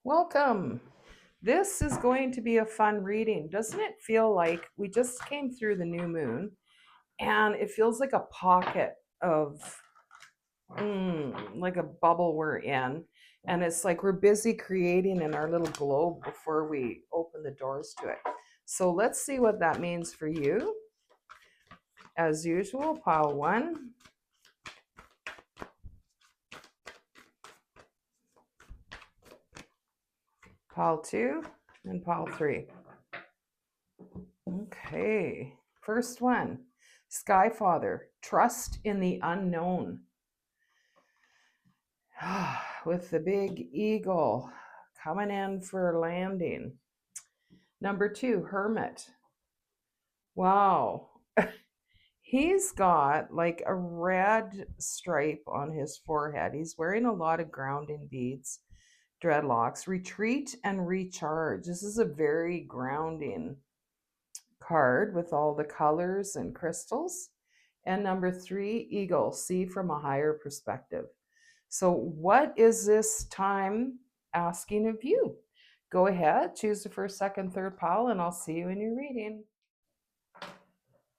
Welcome. This is going to be a fun reading. Doesn't it feel like we just came through the new moon and it feels like a pocket of, like a bubble we're in? And it's like we're busy creating in our little globe before we open the doors to it. So let's see what that means for you. As usual, pile one, pile two, and pile three. Okay, first one, Sky Father, trust in the unknown. With the big eagle coming in for landing. Number two, Hermit. Wow. He's got like a red stripe on his forehead. He's wearing a lot of grounding beads, dreadlocks. Retreat and recharge. This is a very grounding card with all the colors and crystals. And number three, Eagle, see from a higher perspective. So, what is this time asking of you? Go ahead, choose the first, second, third pile, and I'll see you in your reading.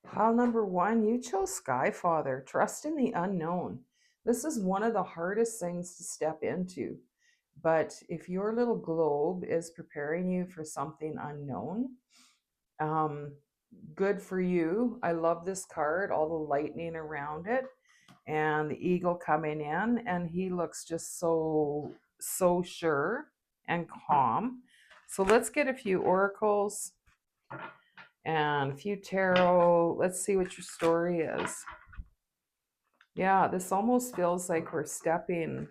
Pile number one, you chose Sky Father, trust in the unknown. This is one of the hardest things to step into. But if your little globe is preparing you for something unknown, good for you. I love this card, all the lightning around it, and the eagle coming in, and he looks just so sure and calm. So let's get a few oracles and a few tarot. Let's see what your story is. Yeah, this almost feels like we're stepping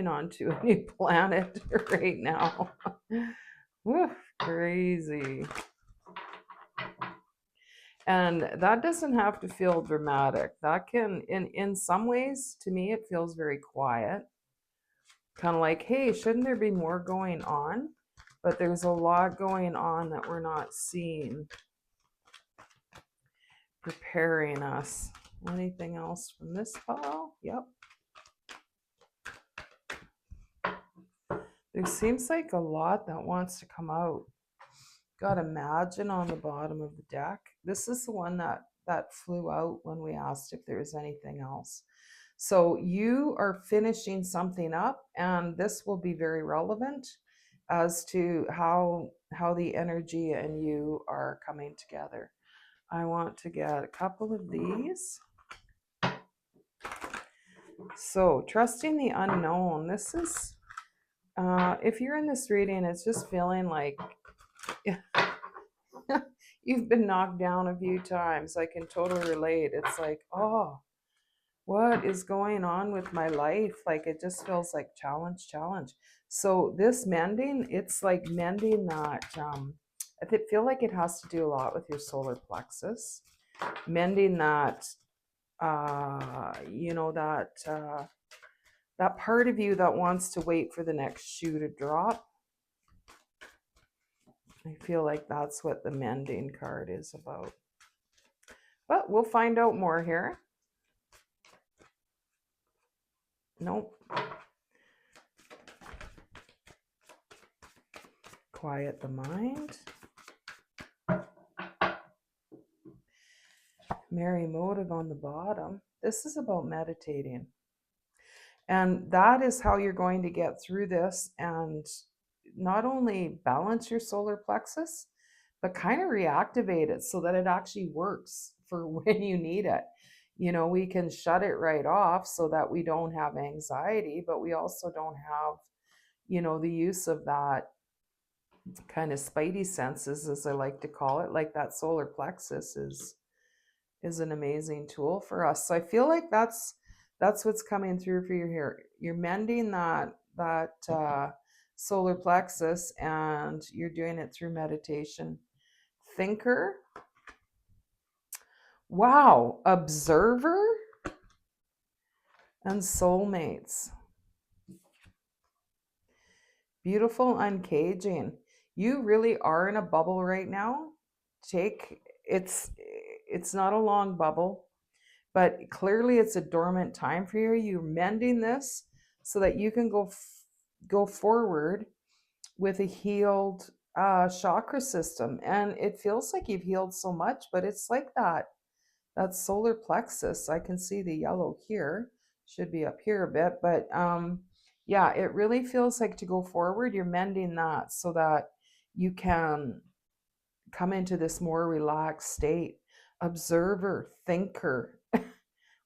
onto a new planet right now. Woo, crazy. And that doesn't have to feel dramatic. That can, in some ways, to me, it feels very quiet. Kind of like, hey, shouldn't there be more going on? But there's a lot going on that we're not seeing, preparing us. Anything else from this pile? Yep. There seems like a lot that wants to come out. Got Imagine on the bottom of the deck. This is the one that flew out when we asked if there was anything else. So you are finishing something up, and this will be very relevant as to how the energy and you are coming together. I want to get a couple of these. So trusting the unknown. This is, if you're in this reading, it's just feeling like you've been knocked down a few times. I can totally relate. It's like, oh, what is going on with my life? Like, it just feels like challenge. So this mending, it's like mending that. I feel like it has to do a lot with your solar plexus, mending that. That part of you that wants to wait for the next shoe to drop. I feel like that's what the mending card is about. But we'll find out more here. Nope. Quiet the mind. Merry motive on the bottom. This is about meditating. And that is how you're going to get through this and not only balance your solar plexus, but kind of reactivate it so that it actually works for when you need it. You know, we can shut it right off so that we don't have anxiety, but we also don't have, the use of that kind of spidey senses, as I like to call it. Like that solar plexus is an amazing tool for us. So I feel like that's what's coming through for you here. You're mending that solar plexus, and you're doing it through meditation. Thinker. Wow. Observer and soulmates. Beautiful uncaging. You really are in a bubble right now. It's not a long bubble, but clearly it's a dormant time for you. You're mending this so that you can go forward with a healed chakra system. And it feels like you've healed so much, but it's like that solar plexus. I can see the yellow here, should be up here a bit, but yeah, it really feels like to go forward, you're mending that so that you can come into this more relaxed state. Observer, thinker,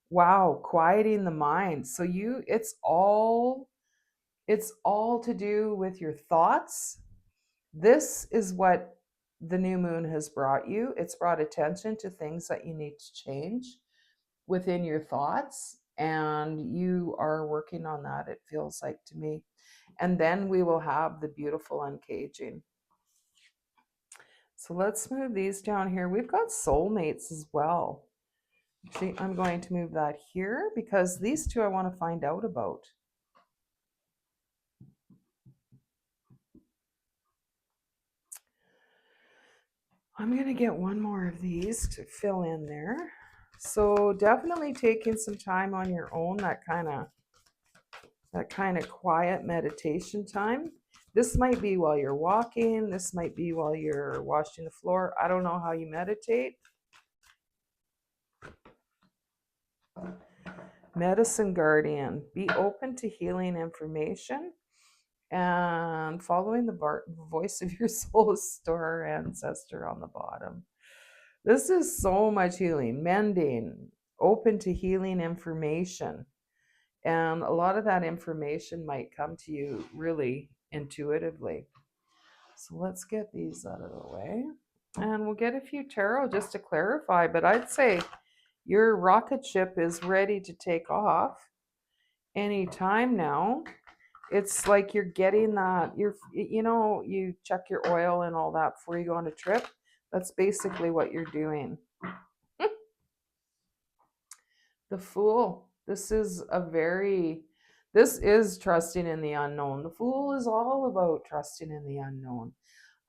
wow, quieting the mind. So it's all to do with your thoughts. This is what the new moon has brought you. It's brought attention to things that you need to change within your thoughts, and you are working on that, it feels like to me. And then we will have the beautiful uncaging. So let's move these down here. We've got soulmates as well. Actually, I'm going to move that here because these two I want to find out about. I'm going to get one more of these to fill in there. So definitely taking some time on your own, that kind of quiet meditation time. This might be while you're walking, this might be while you're washing the floor. I don't know how you meditate. Medicine guardian, be open to healing information and following the voice of your soul's star ancestor on the bottom. This is so much healing, mending, open to healing information. And a lot of that information might come to you really intuitively. So let's get these out of the way. And we'll get a few tarot just to clarify. But I'd say your rocket ship is ready to take off anytime now. It's like you're getting that, you check your oil and all that before you go on a trip. That's basically what you're doing. The Fool. This is trusting in the unknown. The Fool is all about trusting in the unknown.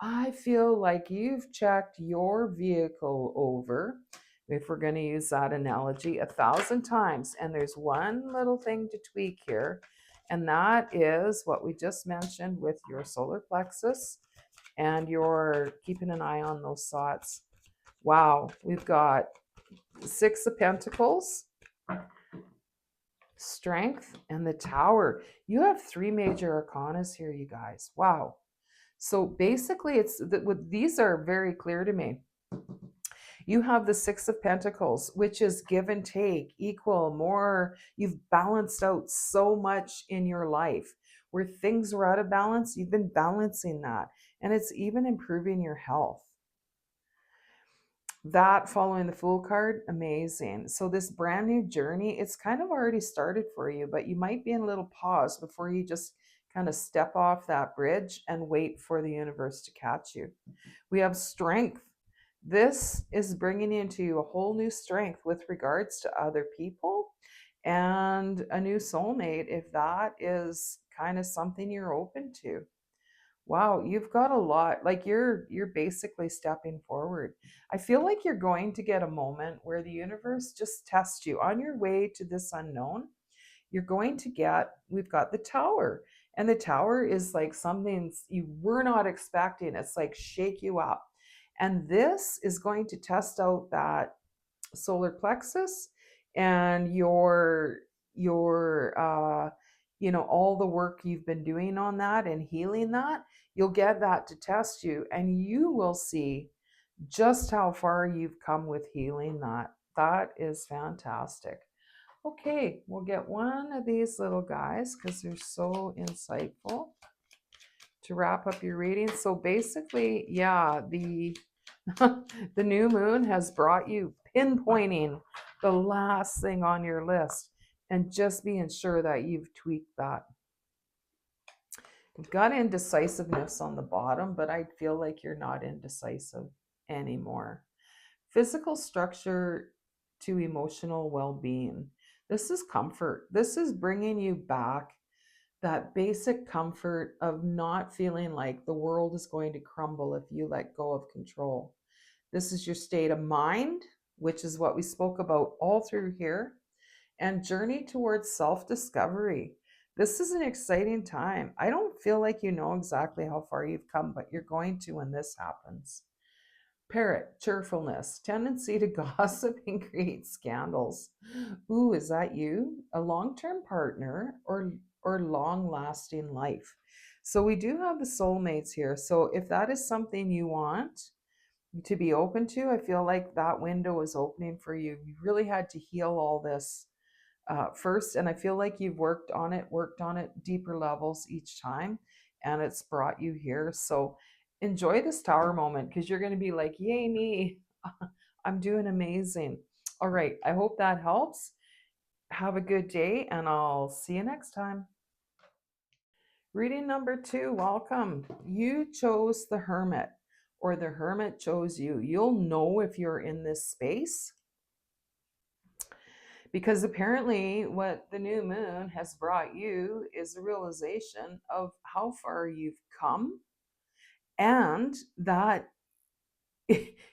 I feel like you've checked your vehicle over, if we're going to use that analogy, 1,000 times, and there's one little thing to tweak here, and that is what we just mentioned with your solar plexus, and you're keeping an eye on those thoughts. Wow, we've got 6 of Pentacles, Strength, and the Tower. You have 3 major arcanas here, you guys. Wow. So basically, these are very clear to me. You have the 6 of Pentacles, which is give and take, equal, more. You've balanced out so much in your life. Where things were out of balance, you've been balancing that. And it's even improving your health. That following the Fool card, amazing. So this brand new journey, it's kind of already started for you, but you might be in a little pause before you just kind of step off that bridge and wait for the universe to catch you. We have Strength. This is bringing you into a whole new strength with regards to other people and a new soulmate, if that is kind of something you're open to. Wow, you've got a lot. Like you're basically stepping forward. I feel like you're going to get a moment where the universe just tests you on your way to this unknown. We've got the Tower. And the Tower is like something you were not expecting. It's like shake you up. And this is going to test out that solar plexus and your all the work you've been doing on that and healing that. You'll get that to test you, and you will see just how far you've come with healing that. That is fantastic. Okay, we'll get one of these little guys because they're so insightful to wrap up your reading. So basically, yeah, the new moon has brought you pinpointing the last thing on your list and just being sure that you've tweaked that. You've got indecisiveness on the bottom, but I feel like you're not indecisive anymore. Physical structure to emotional well-being. This is comfort. This is bringing you back that basic comfort of not feeling like the world is going to crumble if you let go of control. This is your state of mind, which is what we spoke about all through here, and journey towards self-discovery. This is an exciting time. I don't feel like you know exactly how far you've come, but you're going to when this happens. Parrot, cheerfulness, tendency to gossip and create scandals. Ooh, is that you? A long-term partner or long-lasting life? So we do have the soulmates here. So if that is something you want to be open to, I feel like that window is opening for you. You really had to heal all this first, and I feel like you've worked on it deeper levels each time, and it's brought you here. So enjoy this tower moment because you're going to be like, yay me, I'm doing amazing. All right, I hope that helps. Have a good day, and I'll see you next time. Reading number 2, welcome. You chose the hermit, or the hermit chose you. You'll know if you're in this space, because apparently what the new moon has brought you is a realization of how far you've come, and that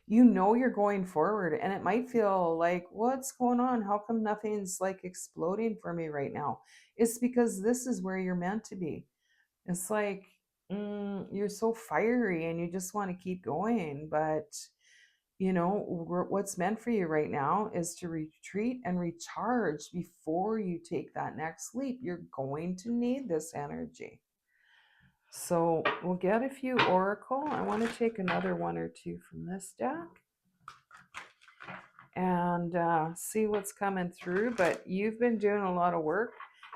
you know you're going forward, and it might feel like, what's going on, how come nothing's like exploding for me right now? It's because this is where you're meant to be. It's like, you're so fiery and you just want to keep going, but what's meant for you right now is to retreat and recharge before you take that next leap. You're going to need this energy. So we'll get a few oracle. I want to take another one or two from this deck and see what's coming through. But you've been doing a lot of work,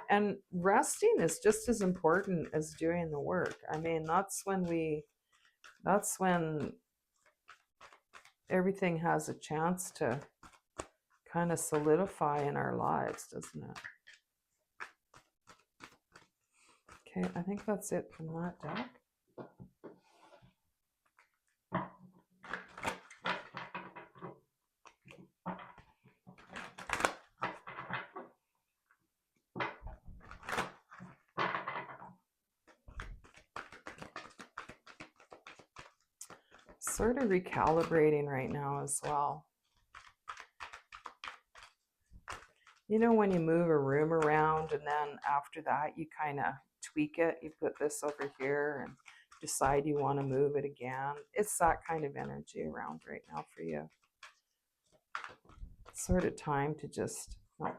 and resting is just as important as doing the work. I mean, that's when everything has a chance to kind of solidify in our lives, doesn't it? Okay, I think that's it from that deck. Sort of recalibrating right now as well. You know, when you move a room around and then after that you kind of tweak it, you put this over here and decide you want to move it again. It's that kind of energy around right now for you. It's sort of time to just a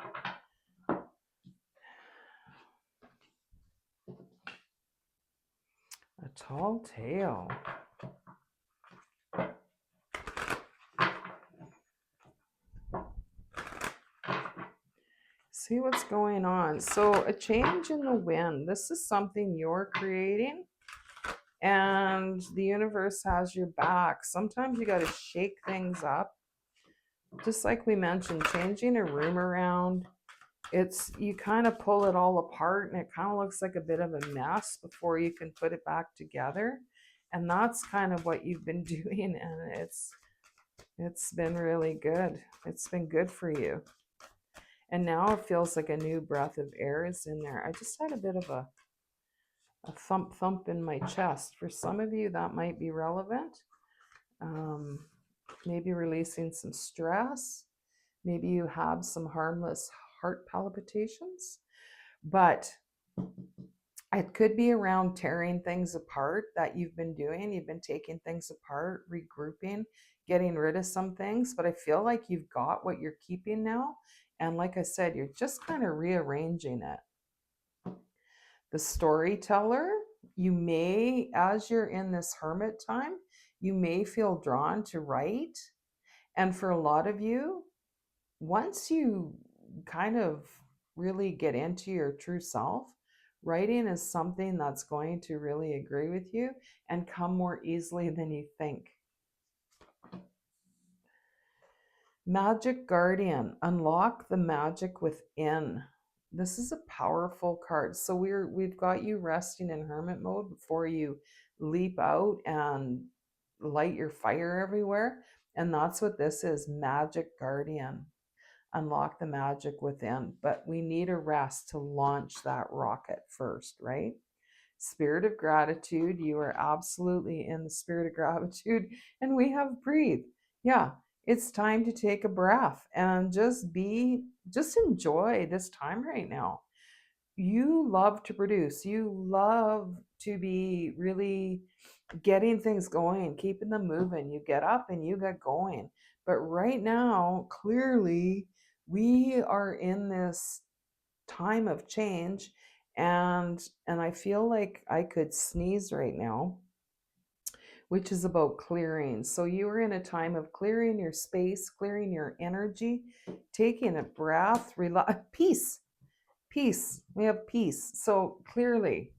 tall tale. See what's going on. So a change in the wind. This is something you're creating, and the universe has your back. Sometimes you got to shake things up. Just like we mentioned, changing a room around, you kind of pull it all apart and it kind of looks like a bit of a mess before you can put it back together. And that's kind of what you've been doing, and it's been really good. It's been good for you. And now it feels like a new breath of air is in there. I just had a bit of a thump in my chest. For some of you, that might be relevant. Maybe releasing some stress. Maybe you have some harmless heart palpitations. But it could be around tearing things apart that you've been doing. You've been taking things apart, regrouping, getting rid of some things. But I feel like you've got what you're keeping now. And like I said, you're just kind of rearranging it. The storyteller, you may, as you're in this hermit time, you may feel drawn to write. And for a lot of you, once you kind of really get into your true self, writing is something that's going to really agree with you and come more easily than you think. Magic Guardian, unlock the magic within. This is a powerful card. So we've got you resting in hermit mode before you leap out and light your fire everywhere. And that's what this is, Magic Guardian. Unlock the magic within. But we need a rest to launch that rocket first, right? Spirit of gratitude. You are absolutely in the spirit of gratitude. And we have breathe. Yeah, it's time to take a breath and just enjoy this time right now. you love to produce. You love to be really getting things going, keeping them moving. You get up and you get going. But right now, clearly, we are in this time of change, and I feel like I could sneeze right now, which is about clearing. So you are in a time of clearing your space, clearing your energy, taking a breath, peace, peace. We have peace. So clearly,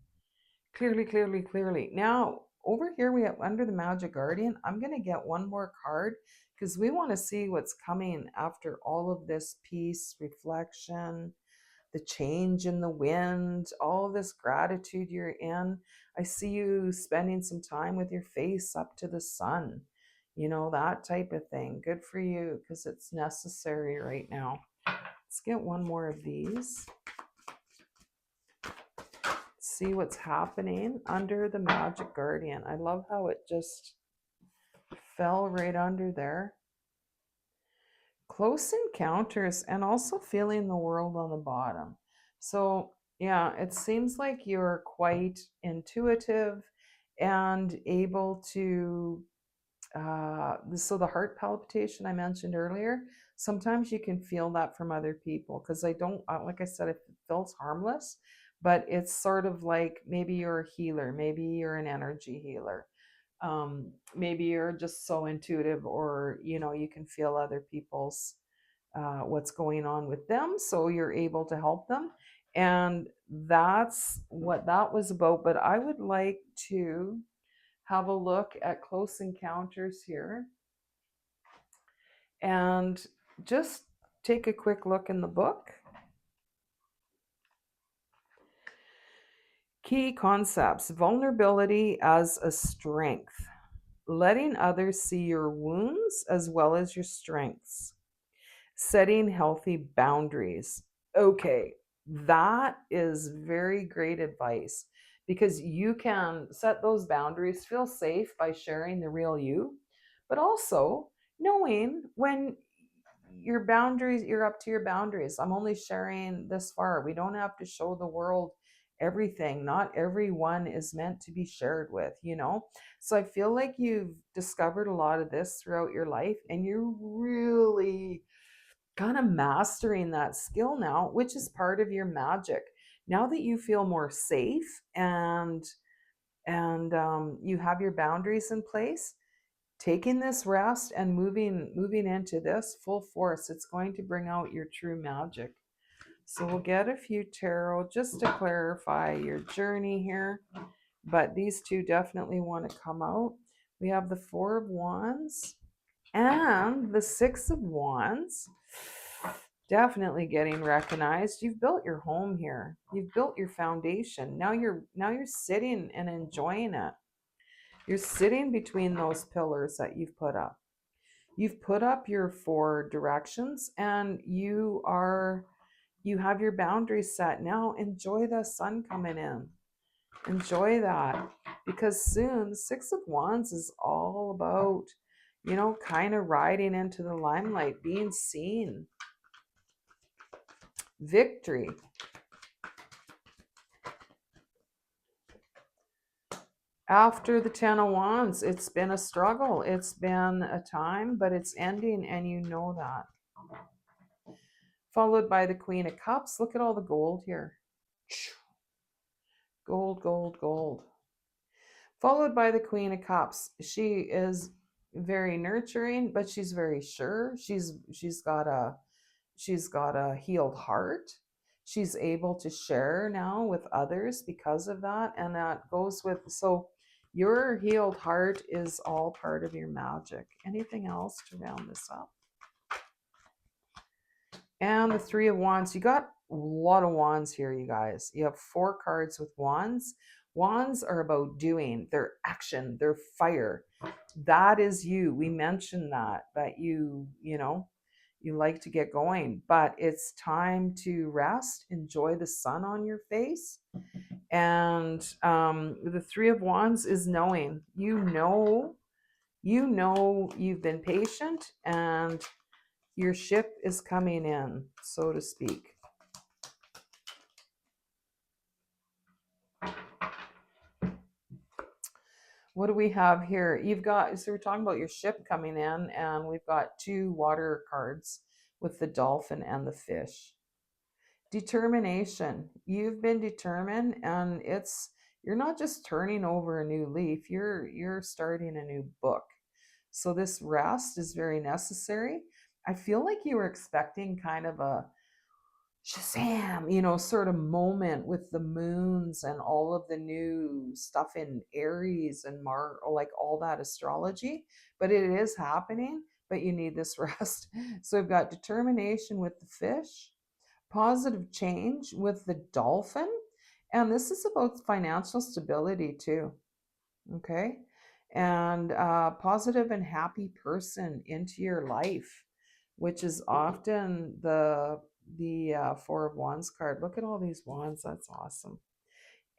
clearly, clearly, clearly. Now, over here we have under the Magic Guardian. I'm going to get one more card because we want to see what's coming after all of this peace, reflection, the change in the wind, all this gratitude you're in. I see you spending some time with your face up to the sun, that type of thing. Good for you because it's necessary right now. Let's get one more of these. See what's happening under the Magic Guardian. I love how it just fell right under there. Close encounters and also feeling the world on the bottom. So yeah, it seems like you're quite intuitive and able to so the heart palpitation I mentioned earlier, sometimes you can feel that from other people because I don't like I said, it feels harmless, but it's sort of like maybe you're a healer, maybe you're an energy healer, maybe you're just so intuitive, or you can feel other people's what's going on with them, so you're able to help them. And that's what that was about. But I would like to have a look at close encounters here and just take a quick look in the book. Key concepts: vulnerability as a strength, letting others see your wounds as well as your strengths, setting healthy boundaries. Okay, that is very great advice because you can set those boundaries, feel safe by sharing the real you, but also knowing when your boundaries, you're up to your boundaries. I'm only sharing this far. We don't have to show the world everything. Not everyone is meant to be shared with. So I feel like you've discovered a lot of this throughout your life, and you're really kind of mastering that skill now, which is part of your magic. Now that you feel more safe and you have your boundaries in place, taking this rest and moving into this full force, it's going to bring out your true magic. So we'll get a few tarot just to clarify your journey here, but these two definitely want to come out. We have the Four of Wands and the Six of Wands. Definitely getting recognized. You've built your home here. You've built your foundation. Now you're sitting and enjoying it. You're sitting between those pillars that you've put up. You've put up your 4 directions, and you have your boundaries set. Now enjoy the sun coming in. Enjoy that, because soon the Six of Wands is all about, kind of riding into the limelight, being seen. Victory. After the Ten of Wands, it's been a struggle. It's been a time, but it's ending, and you know that. Followed by the Queen of Cups. Look at all the gold here. Gold, gold, gold. Followed by the Queen of Cups. She is very nurturing, but she's very sure. She's got a healed heart. She's able to share now with others because of that, and that goes with, so your healed heart is all part of your magic. Anything else to round this up? And the Three of Wands. You got a lot of wands here, you guys. You have 4 cards with wands. Wands are about doing, their action, their fire. That is you. We mentioned that you like to get going, but it's time to rest, enjoy the sun on your face. And the Three of Wands is knowing. You've been patient, and your ship is coming in, so to speak. What do we have here? You've got, so we're talking about your ship coming in, and we've got 2 water cards with the dolphin and the fish. Determination. You've been determined, and you're not just turning over a new leaf, you're starting a new book. So this rest is very necessary. I feel like you were expecting kind of a Shazam, sort of moment with the moons and all of the new stuff in Aries and like all that astrology, but it is happening, but you need this rest. So we've got determination with the fish, positive change with the dolphin, and this is about financial stability too. Okay. And positive and happy person into your life, which is often the 4 of Wands card. Look at all these wands. That's awesome.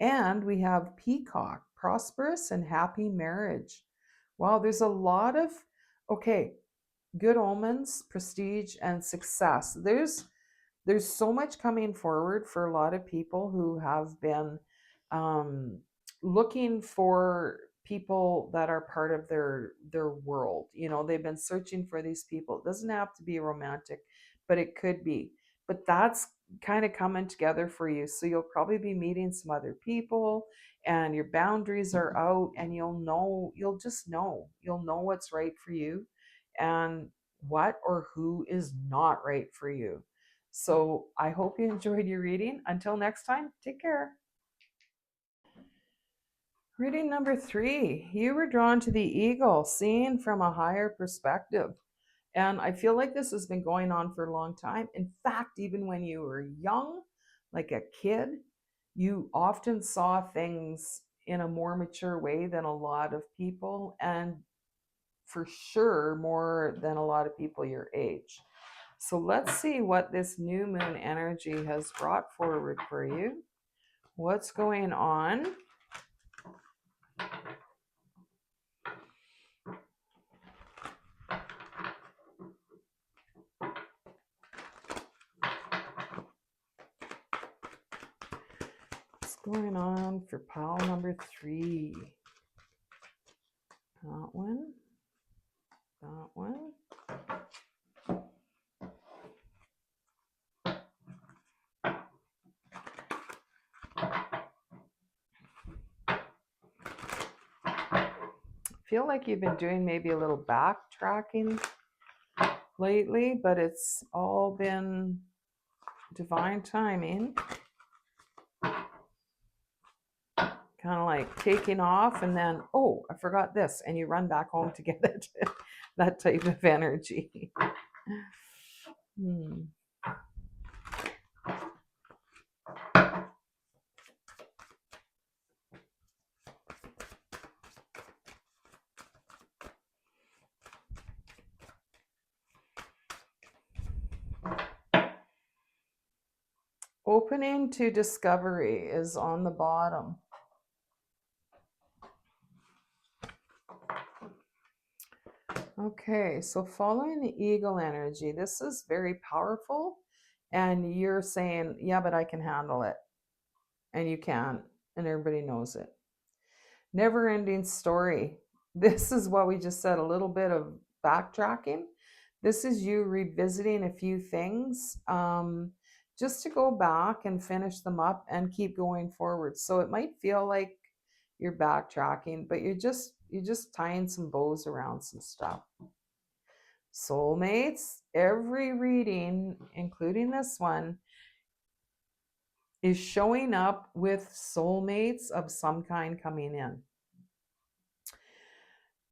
And we have peacock, prosperous and happy marriage. Wow, there's a lot of, okay, good omens, prestige, and success. There's so much coming forward for a lot of people who have been um, looking for people that are part of their world. They've been searching for these people. It doesn't have to be romantic, but it could be. But that's kind of coming together for you. So you'll probably be meeting some other people, and your boundaries are out, and you'll just know. You'll know what's right for you and what or who is not right for you. So I hope you enjoyed your reading. Until next time, take care. Reading number 3, you were drawn to the eagle, seeing from a higher perspective. And I feel like this has been going on for a long time. In fact, even when you were young, like a kid, you often saw things in a more mature way than a lot of people, and for sure more than a lot of people your age. So let's see what this new moon energy has brought forward for you. What's going on? What's going on for pile number 3? That one. That one. I feel like you've been doing maybe a little backtracking lately, but it's all been divine timing. Kind of like taking off and then, oh, I forgot this, and you run back home to get it. That type of energy. Opening to discovery is on the bottom. Okay, so following the eagle energy, this is very powerful, and you're saying, yeah, but I can handle it. And you can, and everybody knows it. Never ending story. This is what we just said, a little bit of backtracking. This is you revisiting a few things, just to go back and finish them up and keep going forward. So it might feel like you're backtracking, but you're just tying some bows around some stuff. Soulmates, every reading, including this one, is showing up with soulmates of some kind coming in.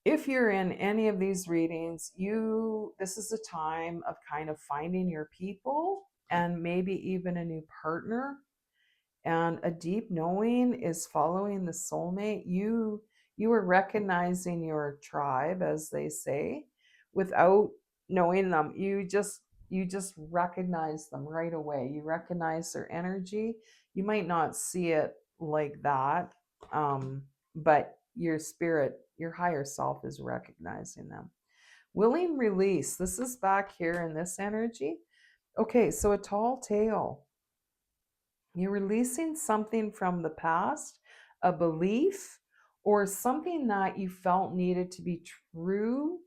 If you're in any of these readings, this is a time of kind of finding your people and maybe even a new partner. And a deep knowing is following the soulmate. You are recognizing your tribe, as they say, without knowing them. You just recognize them right away. You recognize their energy. You might not see it like that, but your spirit, your higher self, is recognizing them. Willing release. This is back here in this energy. Okay, so a tall tale. You're releasing something from the past, a belief or something that you felt needed to be true.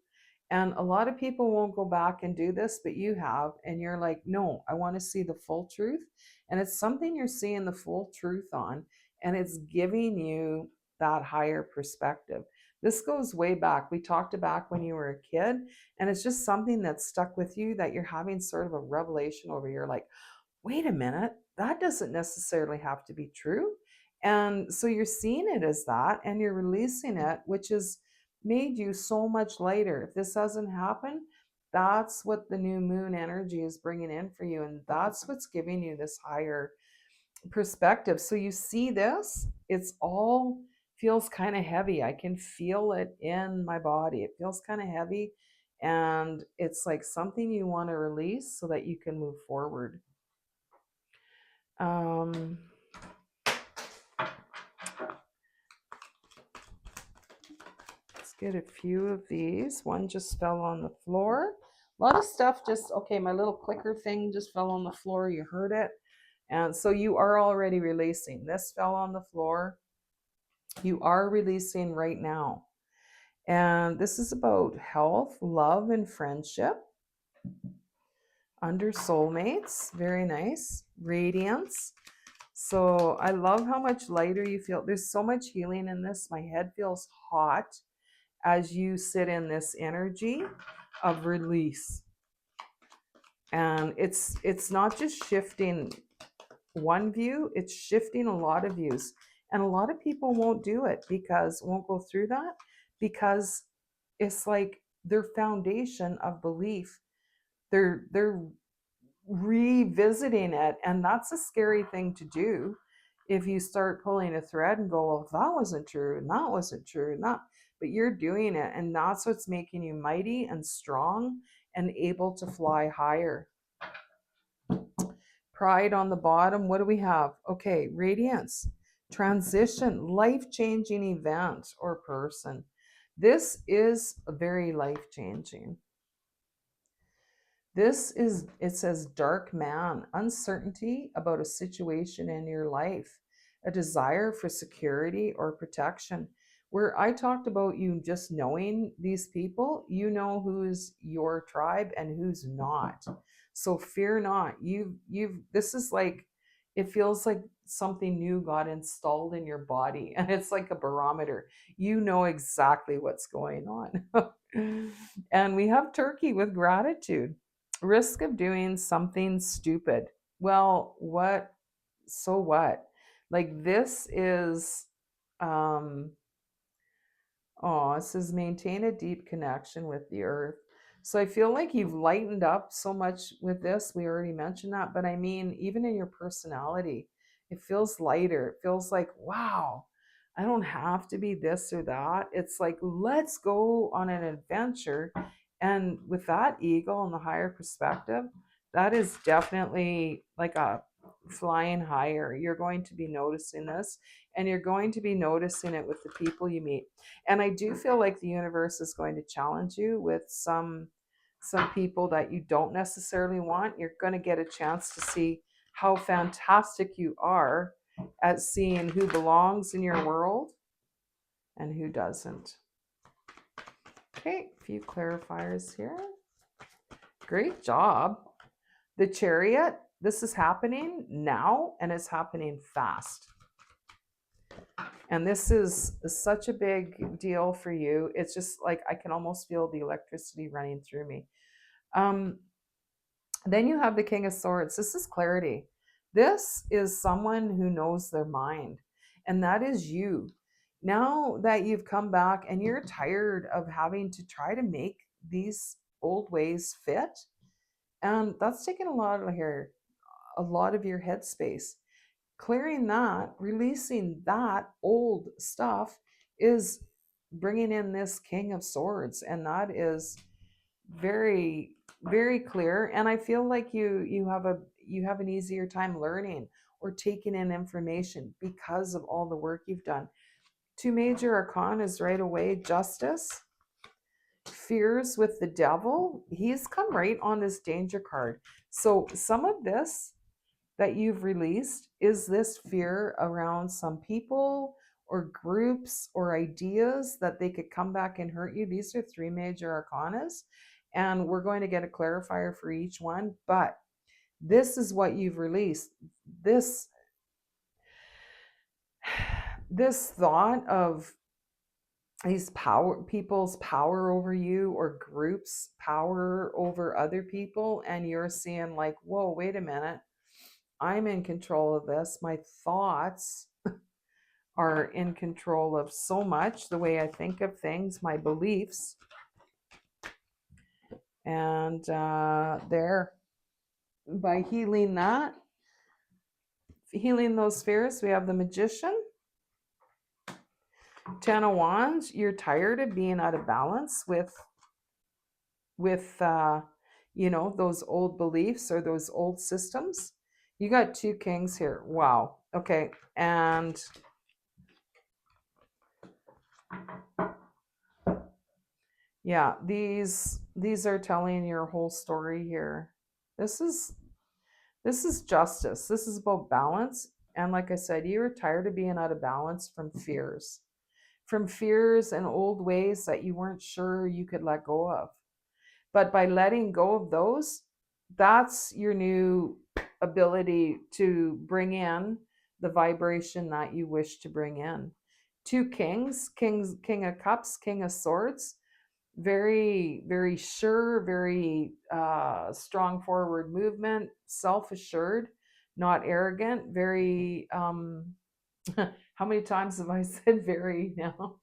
And a lot of people won't go back and do this, but you have, and you're like, no, I want to see the full truth. And it's something you're seeing the full truth on, and it's giving you that higher perspective. This goes way back. We talked back when you were a kid, and it's just something that's stuck with you that you're having sort of a revelation over. You're like, wait a minute, that doesn't necessarily have to be true. And so you're seeing it as that and you're releasing it, which has made you so much lighter. If this hasn't happened, that's what the new moon energy is bringing in for you. And that's what's giving you this higher perspective. So you see this, it's all feels kind of heavy. I can feel it in my body. It feels kind of heavy. And it's like something you want to release so that you can move forward. Um, let's get a few of these. One just fell on the floor. A lot of stuff just, okay, my little clicker thing just fell on the floor. You heard it. And so you are already releasing. This fell on the floor. You are releasing right now. And this is about health, love, and friendship. Under soulmates. Very nice. Radiance. So I love how much lighter you feel. There's so much healing in this. My head feels hot as you sit in this energy of release. And it's not just shifting one view, it's shifting a lot of views. And a lot of people won't do it won't go through that because it's like their foundation of belief. They're revisiting it, and that's a scary thing to do. If you start pulling a thread and go, well, that wasn't true and that wasn't true and that, but you're doing it, and that's what's making you mighty and strong and able to fly higher. Pride on the bottom. What do we have? Okay, radiance, transition, life-changing event or person. This is very life-changing. It says dark man, uncertainty about a situation in your life, a desire for security or protection. Where I talked about you just knowing these people, you know who's your tribe and who's not. So fear not. This is like, it feels like something new got installed in your body, and it's like a barometer. You know exactly what's going on. And we have Turkey with gratitude. Risk of doing something stupid. Well, what? So what? Like this is, um, oh, it says maintain a deep connection with the earth. So I feel like you've lightened up so much with this. We already mentioned that, but I mean, even in your personality, it feels lighter. It feels like, wow, I don't have to be this or that. It's like, let's go on an adventure. And with that ego and the higher perspective, that is definitely like a flying higher. You're going to be noticing this, and you're going to be noticing it with the people you meet. And I do feel like the universe is going to challenge you with some people that you don't necessarily want. You're going to get a chance to see how fantastic you are at seeing who belongs in your world and who doesn't. Okay, a few clarifiers here. Great job. The Chariot, this is happening now, and it's happening fast. And this is such a big deal for you. It's just like I can almost feel the electricity running through me. Then you have the King of Swords. This is clarity. This is someone who knows their mind, and that is you. Now that you've come back and you're tired of having to try to make these old ways fit, and that's taken a lot of your headspace. Clearing that, releasing that old stuff is bringing in this King of Swords, and that is very, very clear. And I feel like you have an easier time learning or taking in information because of all the work you've done. 2 major arcanas right away. Justice, fears with the devil. He's come right on this danger card. So some of this that you've released is this fear around some people or groups or ideas that they could come back and hurt you. These are 3 major arcanas, and we're going to get a clarifier for each one, but this is what you've released. This this thought of these people's power over you, or groups power over other people, and you're seeing like, whoa, wait a minute, I'm in control of this. My thoughts are in control of so much, the way I think of things, my beliefs. And there, by healing those fears, we have the Magician, 10 of Wands. You're tired of being out of balance with those old beliefs or those old systems. You got 2 Kings here. Wow. Okay. And yeah, these are telling your whole story here. This is justice. This is about balance. And like I said, you're tired of being out of balance from fears and old ways that you weren't sure you could let go of. But by letting go of those, that's your new ability to bring in the vibration that you wish to bring in. 2 Kings, King of Cups, King of Swords, very, very sure, very strong forward movement, self-assured, not arrogant, very how many times have I said very now?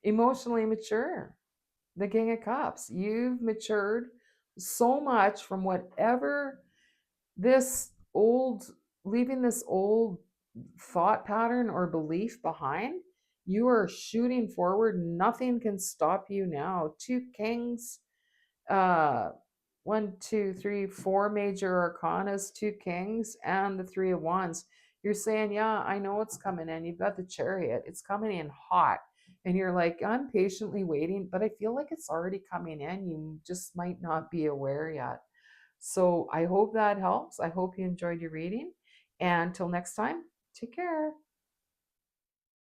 Emotionally mature. The King of Cups. You've matured so much from whatever this old, leaving this old thought pattern or belief behind. You are shooting forward. Nothing can stop you now. 2 Kings, 1, 2, 3, 4 major arcanas, 2 Kings, and the 3 of Wands. You're saying, yeah, I know it's coming in. You've got the Chariot. It's coming in hot. And you're like, I'm patiently waiting, but I feel like it's already coming in. You just might not be aware yet. So I hope that helps. I hope you enjoyed your reading. And until next time, take care.